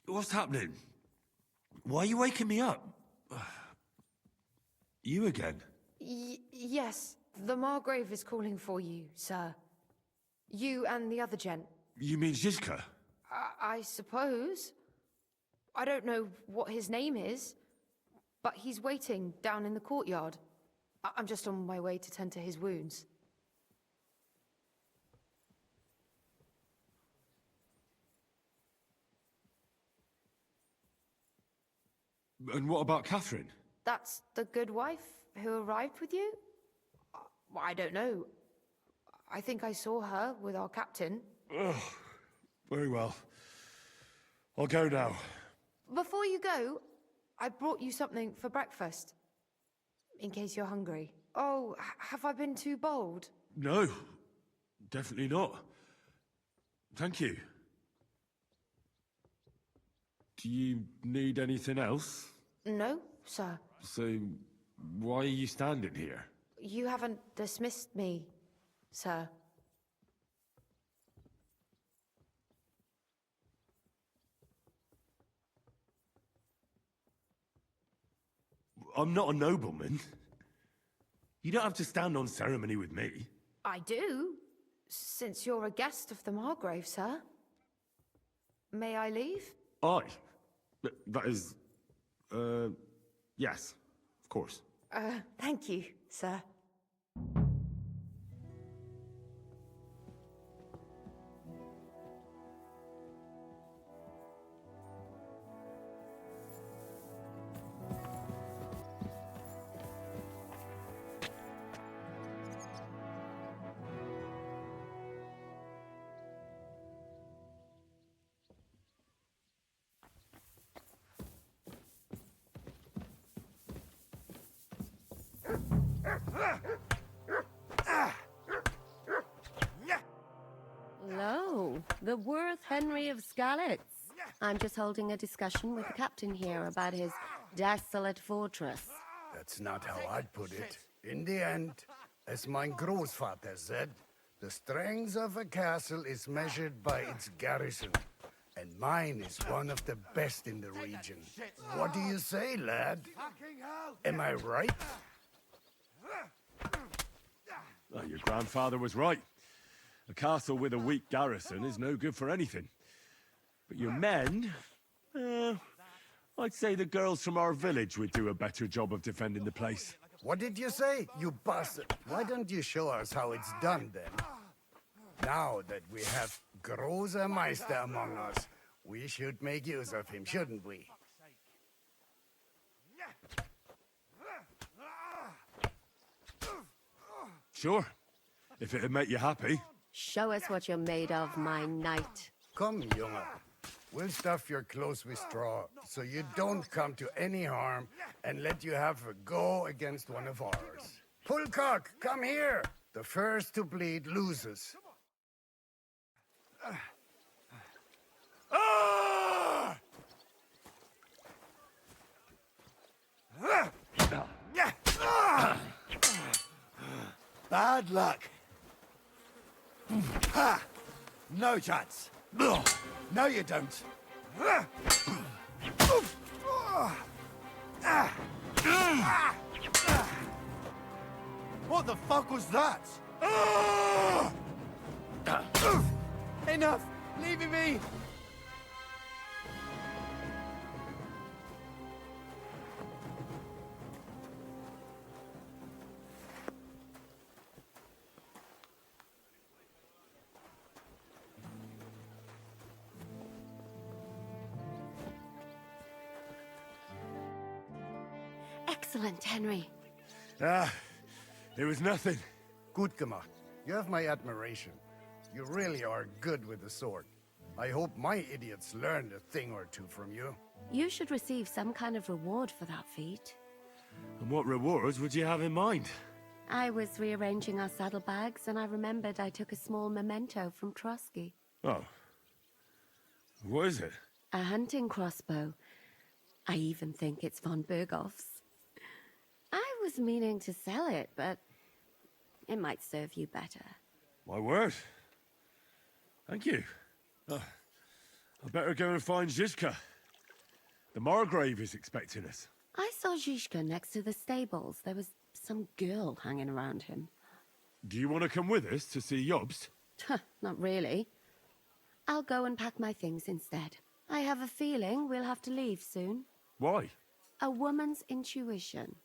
What's happening? Why are you waking me up? You again? Yes, the Margrave is calling for you, sir. You and the other gent. You mean Zizka? I suppose. I don't know what his name is, but he's waiting down in the courtyard. I'm just on my way to tend to his wounds. And what about Catherine? That's the good wife who arrived with you? I don't know. I think I saw her with our captain. Ugh, very well. I'll go now. Before you go, I brought you something for breakfast. In case you're hungry. Oh, have I been too bold? No, definitely not. Thank you. Do you need anything else? No, sir. So, why are you standing here? You haven't dismissed me, sir. I'm not a nobleman. You don't have to stand on ceremony with me. I do, since you're a guest of the Margrave, sir. May I leave? That is... yes, of course. Thank you, sir. Hello, the Worth Henry of Skalitz. I'm just holding a discussion with the captain here about his desolate fortress. That's not how I'd put it. In the end, as my großvater said, the strength of a castle is measured by its garrison. And mine is one of the best in the region. What do you say, lad? Am I right? Well, your grandfather was right. A castle with a weak garrison is no good for anything. But your men... I'd say the girls from our village would do a better job of defending the place. What did you say, you bastard? Why don't you show us how it's done, then? Now that we have Großer Meister among us, we should make use of him, shouldn't we? Sure, if it'd make you happy. Show us what you're made of, my knight. Come, Junge. We'll stuff your clothes with straw, so you don't come to any harm, and let you have a go against one of ours. Pullcock, come here! The first to bleed loses. Bad luck. Ha! No chance. No, you don't. What the fuck was that? Enough! Leave me! Excellent, Henry. It was nothing. Gut gemacht. You have my admiration. You really are good with the sword. I hope my idiots learned a thing or two from you. You should receive some kind of reward for that feat. And what rewards would you have in mind? I was rearranging our saddlebags, and I remembered I took a small memento from Trotsky. Oh. What is it? A hunting crossbow. I even think it's von Berghoff's. I was meaning to sell it, but it might serve you better. My word. Thank you. I better go and find Zizka. The Margrave is expecting us. I saw Zhishka next to the stables. There was some girl hanging around him. Do you want to come with us to see Jobst? Not really. I'll go and pack my things instead. I have a feeling we'll have to leave soon. Why? A woman's intuition.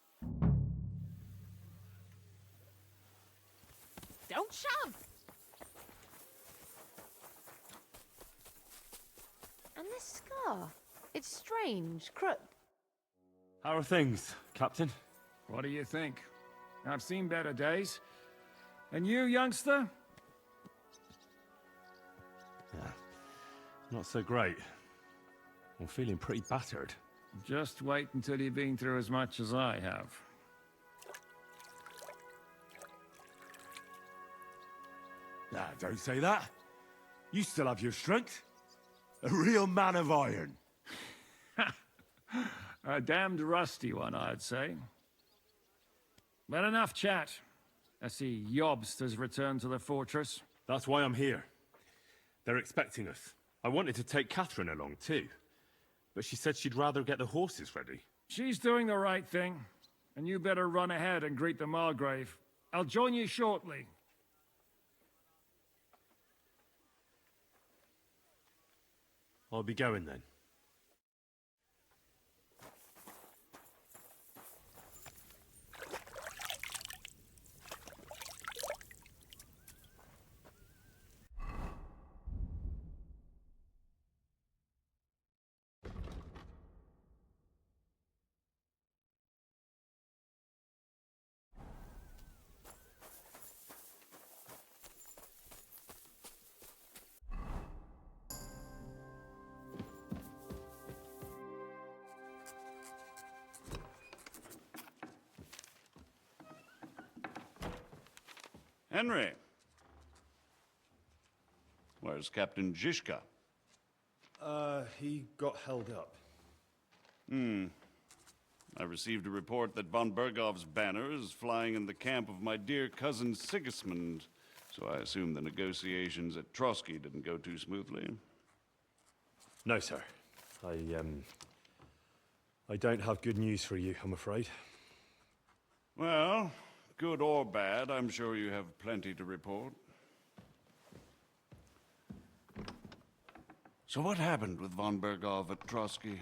Don't shove! And this scar. It's strange. Crook. How are things, Captain? What do you think? I've seen better days. And you, youngster? Not so great. I'm feeling pretty battered. Just wait until you've been through as much as I have. Don't say that. You still have your strength. A real man of iron. A damned rusty one, I'd say. But enough chat. I see Jobst has returned to the fortress. That's why I'm here. They're expecting us. I wanted to take Catherine along too, but she said she'd rather get the horses ready. She's doing the right thing, and you better run ahead and greet the Margrave. I'll join you shortly. I'll be going then. Henry. Where's Captain Zhishka? He got held up. I received a report that von Bergov's banner is flying in the camp of my dear cousin Sigismund, so I assume the negotiations at Trotsky didn't go too smoothly. No, sir. I don't have good news for you, I'm afraid. Well, good or bad, I'm sure you have plenty to report. So what happened with von Bergov at Trotsky?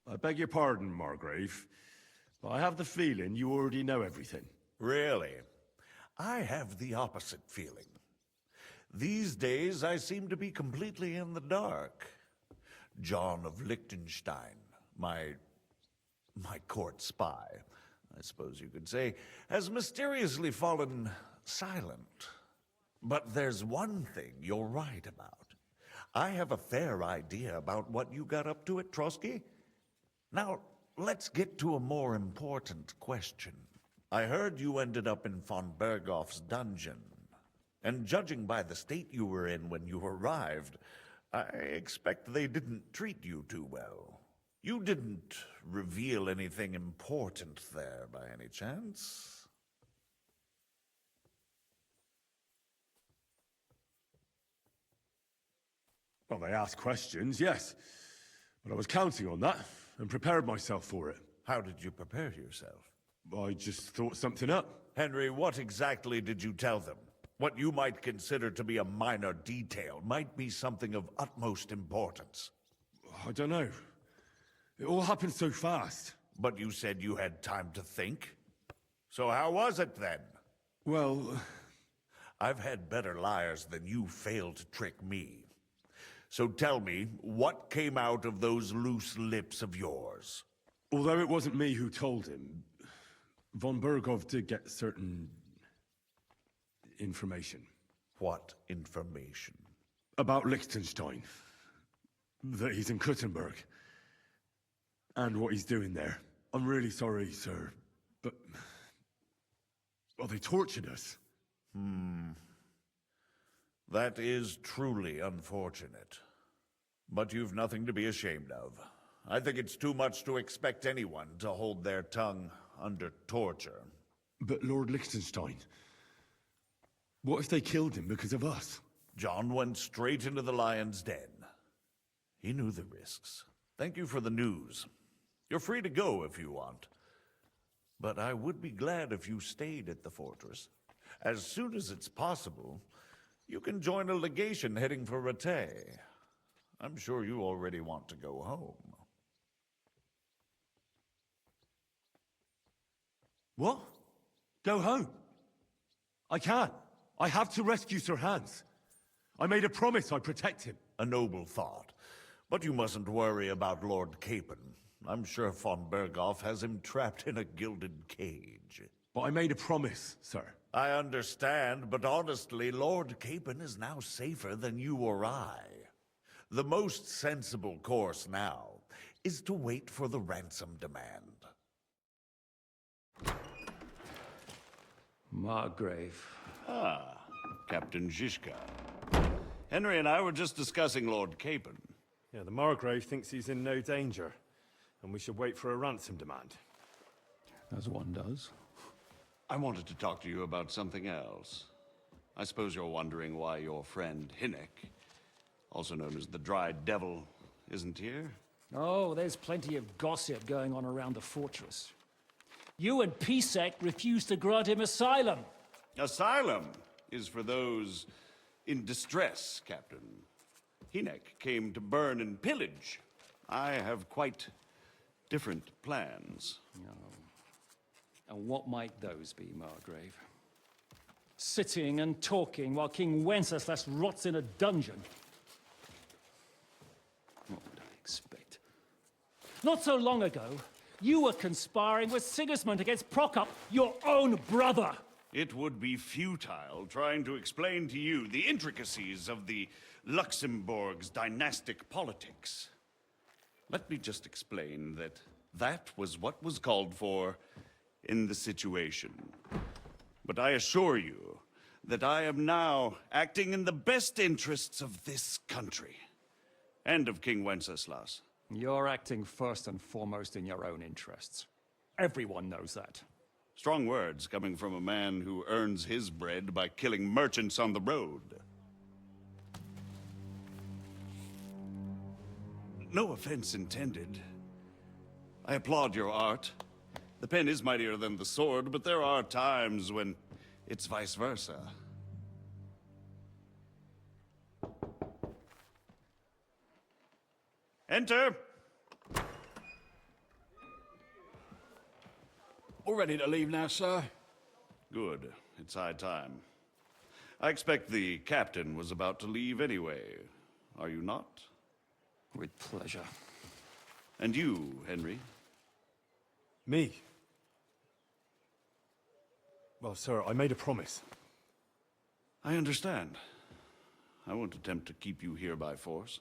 I beg your pardon, Margrave, but I have the feeling you already know everything. Really? I have the opposite feeling. These days, I seem to be completely in the dark. John of Liechtenstein, my court spy, I suppose you could say, has mysteriously fallen silent. But there's one thing you're right about. I have a fair idea about what you got up to at Trotsky. Now, let's get to a more important question. I heard you ended up in von Bergov's dungeon. And judging by the state you were in when you arrived, I expect they didn't treat you too well. You didn't reveal anything important there by any chance? Well, they asked questions, yes. But I was counting on that and prepared myself for it. How did you prepare yourself? I just thought something up. Henry, what exactly did you tell them? What you might consider to be a minor detail might be something of utmost importance. I don't know. It all happened so fast. But you said you had time to think. So how was it then? Well, I've had better liars than you fail to trick me. So tell me, what came out of those loose lips of yours? although it wasn't me who told him, von Bergov did get certain information. What information? About Liechtenstein. That he's in Kuttenberg. And what he's doing there. I'm really sorry, sir, but... well, they tortured us. That is truly unfortunate. But you've nothing to be ashamed of. I think it's too much to expect anyone to hold their tongue under torture. But Lord Liechtenstein, what if they killed him because of us? John went straight into the lion's den. He knew the risks. Thank you for the news. You're free to go if you want. But I would be glad if you stayed at the fortress. As soon as it's possible, you can join a legation heading for Rattay. I'm sure you already want to go home. What? Go home? I can't. I have to rescue Sir Hans. I made a promise I'd protect him. A noble thought. But you mustn't worry about Lord Capon. I'm sure von Berghoff has him trapped in a gilded cage. But I made a promise, sir. I understand, but honestly, Lord Capon is now safer than you or I. The most sensible course now is to wait for the ransom demand. Margrave. Ah, Captain Zizka. Henry and I were just discussing Lord Capon. Yeah, the Margrave thinks he's in no danger, and we should wait for a ransom demand. As one does. I wanted to talk to you about something else. I suppose you're wondering why your friend Hinnek, also known as the Dried Devil, isn't here? Oh, there's plenty of gossip going on around the fortress. You and Pisek refused to grant him asylum. Asylum is for those in distress, Captain. Hinnek came to burn and pillage. I have quite different plans. And what might those be, Margrave? Sitting and talking while King Wenceslas rots in a dungeon. What would I expect? Not so long ago, you were conspiring with Sigismund against Prokop, your own brother. It would be futile trying to explain to you the intricacies of the Luxembourg's dynastic politics. Let me just explain that that was what was called for in the situation. But I assure you that I am now acting in the best interests of this country and of King Wenceslas. You're acting first and foremost in your own interests. Everyone knows that. Strong words coming from a man who earns his bread by killing merchants on the road. No offense intended. I applaud your art. The pen is mightier than the sword, but there are times when it's vice versa. Enter! We're ready to leave now, sir. Good. It's high time. I expect the captain was about to leave anyway. Are you not? With pleasure. And you, Henry? Me? Well, sir, I made a promise. I understand. I won't attempt to keep you here by force.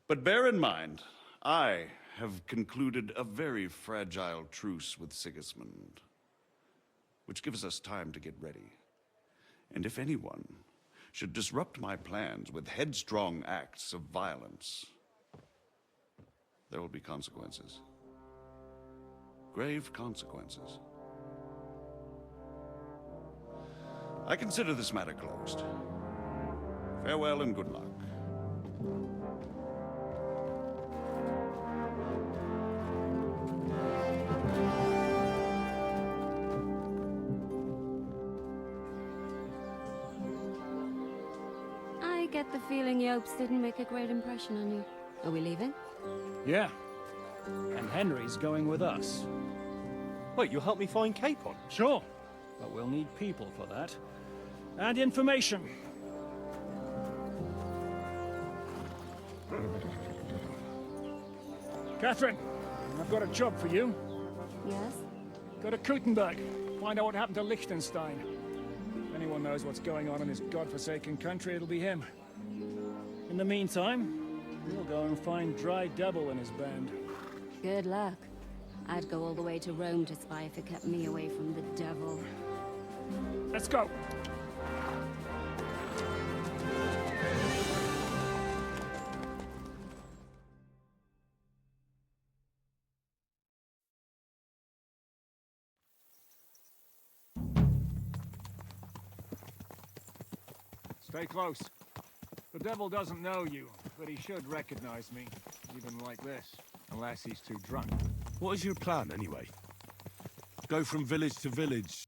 But bear in mind, I have concluded a very fragile truce with Sigismund, which gives us time to get ready. And if anyone should disrupt my plans with headstrong acts of violence, there will be consequences. Grave consequences. I consider this matter closed. Farewell and good luck. I get the feeling Yopes didn't make a great impression on you. Are we leaving? Yeah. And Henry's going with us. Wait, you'll help me find Capon? Sure. But we'll need people for that. And information. Catherine, I've got a job for you. Yes? Go to Kuttenberg. Find out what happened to Liechtenstein. If anyone knows what's going on in this godforsaken country, it'll be him. In the meantime, we'll go and find Dry Devil and his band. Good luck. I'd go all the way to Rome to spy if it kept me away from the devil. Let's go. Stay close. The devil doesn't know you, but he should recognize me, even like this. Unless he's too drunk. What is your plan, anyway? Go from village to village.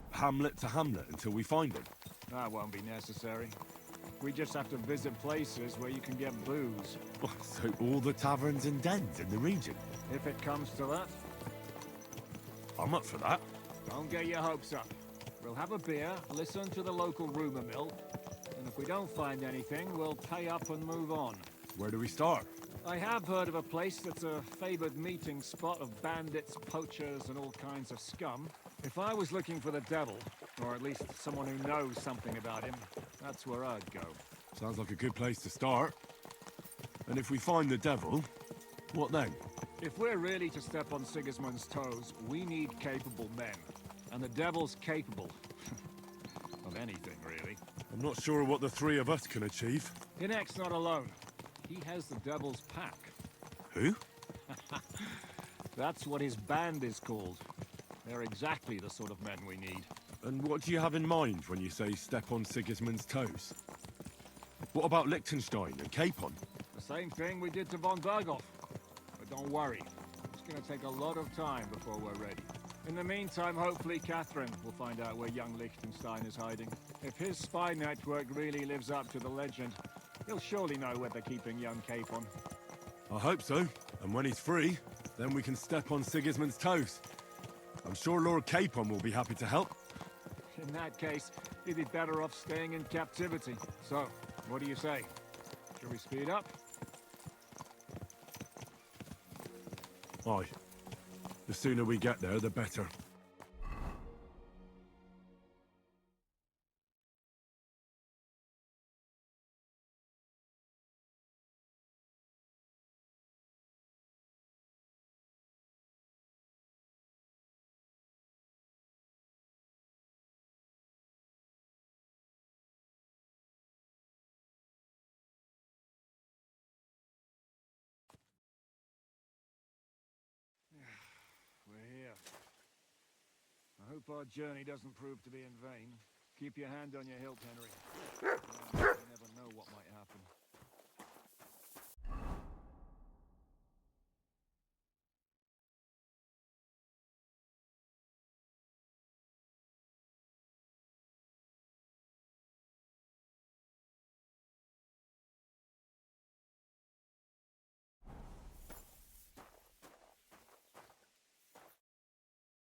Hamlet to hamlet until we find him. That won't be necessary. We just have to visit places where you can get booze. So all the taverns and dens in the region? If it comes to that, I'm up for that. don't get your hopes up. We'll have a beer, listen to the local rumor mill, and if we don't find anything, we'll pay up and move on. Where do we start? I have heard of a place that's a favored meeting spot of bandits, poachers, and all kinds of scum. If I was looking for the devil, or at least someone who knows something about him, that's where I'd go. Sounds like a good place to start. And if we find the devil, what then? If we're really to step on Sigismund's toes, we need capable men. And the devil's capable. of anything, really. I'm not sure what the three of us can achieve. Inek's not alone. He has the devil's pack. Who? That's what his band is called. They're exactly the sort of men we need. And what do you have in mind when you say step on Sigismund's toes? What about Liechtenstein and Capon? The same thing we did to von Berghoff. But don't worry, it's gonna take a lot of time before we're ready. In the meantime, hopefully Catherine will find out where young Liechtenstein is hiding. If his spy network really lives up to the legend, he'll surely know where they're keeping young Capon. I hope so. And when he's free, then we can step on Sigismund's toes. I'm sure Lord Capon will be happy to help. In that case, he'd be better off staying in captivity. So, what do you say? Shall we speed up? Aye. The sooner we get there, the better. We're here. I hope our journey doesn't prove to be in vain. Keep your hand on your hilt, Henry.